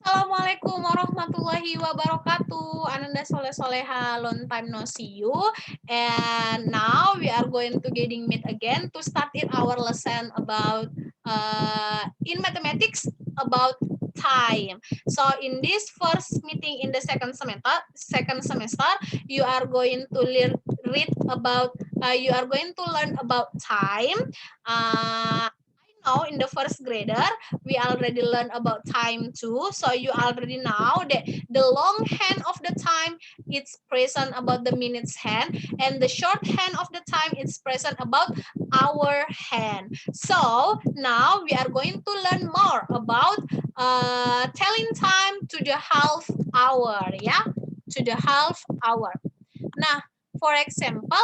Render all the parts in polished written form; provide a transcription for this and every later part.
Assalamualaikum warahmatullahi wabarakatuh. Ananda Soleh Soleha, long time no see you. And now we are going to getting meet again to start it our lesson about in mathematics about time. So in this first meeting in the second semester, you are going to read about you are going to learn about time. Now in the first grader we already learned about time too, so you already know that the long hand of the time it's present about the minutes hand, and the short hand of the time it's present about hour hand. So now we are going to learn more about telling time to the half hour, yeah, to the half hour. Nah, for example,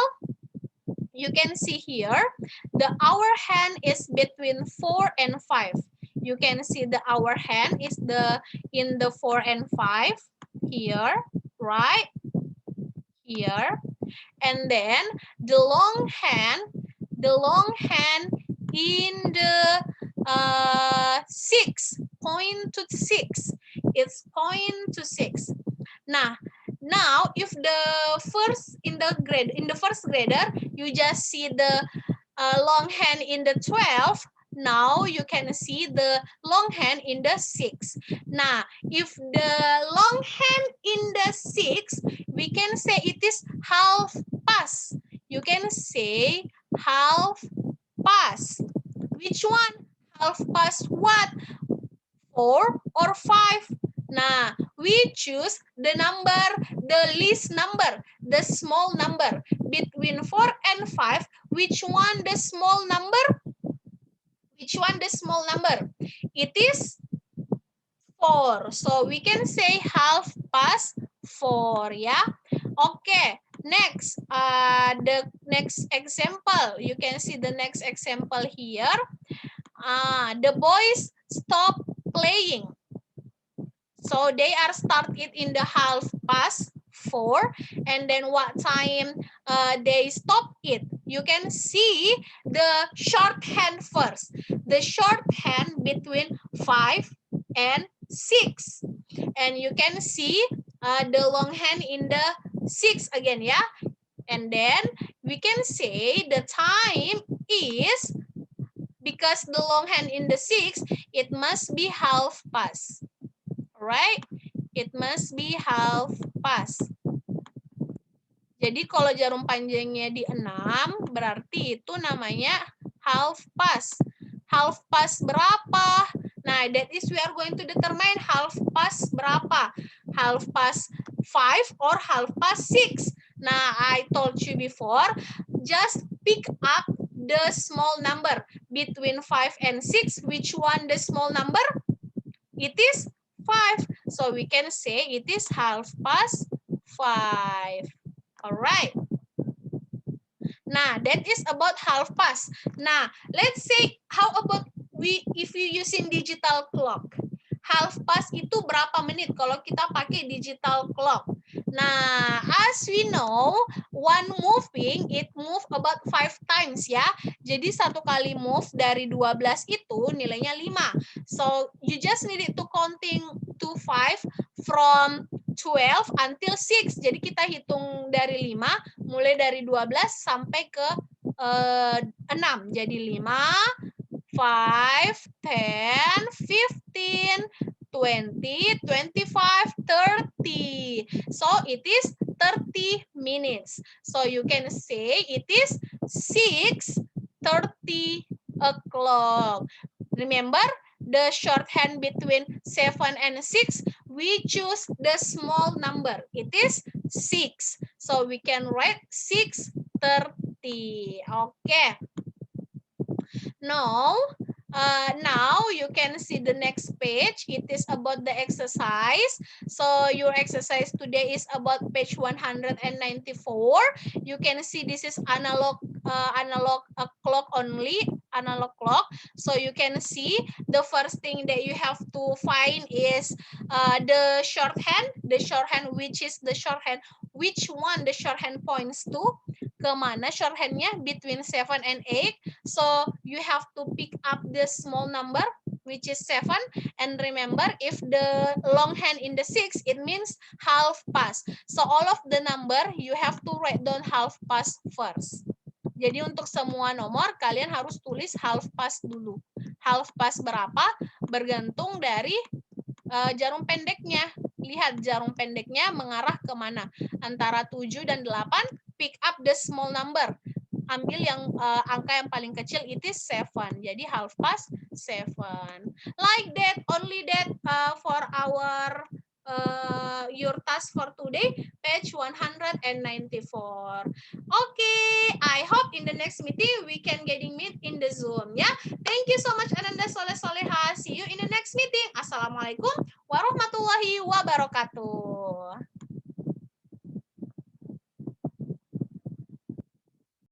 you can see here the hour hand is between 4 and 5. You can see the hour hand is in the 4 and 5 here, right here. And then the long hand in the 6, point to 6. It's point to 6. Now if the first in the first grader you just see the long hand in the 12, now you can see the long hand in the 6. Now if the long hand in the 6, we can say it is half past. You can say half past. Which one? Half past what? 4 or 5? Nah, we choose the least number, the small number. Between 4 and 5, which one the small number? Which one the small number? It is 4. So we can say half past 4, yeah? Okay, next, the next example. You can see the next example here. The boys stop playing. So they are started in the half past 4, and then what time they stop it? You can see the short hand first. The short hand between 5 and 6. And you can see the long hand in the 6 again, yeah? And then we can say the time is, because the long hand in the 6, it must be half past. Right? It must be half past. Jadi kalau jarum panjangnya di 6, berarti itu namanya half past. Half past berapa? Nah, that is we are going to determine half past berapa. Half past 5 or half past 6. Nah, I told you before, just pick up the small number. Between 5 and 6, which one the small number? It is 5. So we can say it is half past 5. All right. Nah, that is about half past. Nah, let's say how about if you using digital clock? Half past itu berapa menit kalau kita pakai digital clock? Nah, as we know, one moving, it move about 5 times ya. Jadi satu kali move dari 12 itu nilainya 5. So, you just need to counting to 5 from 12 until 6. Jadi kita hitung dari 5, mulai dari 12 sampai ke 6. Jadi 5, 5, 10, 15, 20, 25, 30. So it is 30 minutes. So you can say it is 6:30 o'clock. Remember, the shorthand between 7 and 6, we choose the small number. It is 6. So we can write 6:30. Okay. Now you can see the next page. It is about the exercise. So your exercise today is about page 194. You can see this is analog clock only, analog clock. So you can see the first thing that you have to find is the shorthand. The shorthand, which is the shorthand, which one the shorthand points to? Kemana shorthandnya? Between 7 and 8. So you have to pick up the small number. which is 7. And remember, if the long hand in the 6, it means half past. So all of the number, you have to write down half past first. Jadi untuk semua nomor, kalian harus tulis half past dulu. Half past berapa? Bergantung dari jarum pendeknya. Lihat jarum pendeknya mengarah kemana. Antara 7 dan 8, pick up the small number. Ambil yang angka yang paling kecil, it is 7. Jadi half past 7. Like that, only that for our your task for today, page 194. Okay, I hope in the next meeting we can getting meet in the Zoom ya. Thank you so much Ananda Soleh Soleha. See you in the next meeting. Assalamualaikum warahmatullahi wabarakatuh.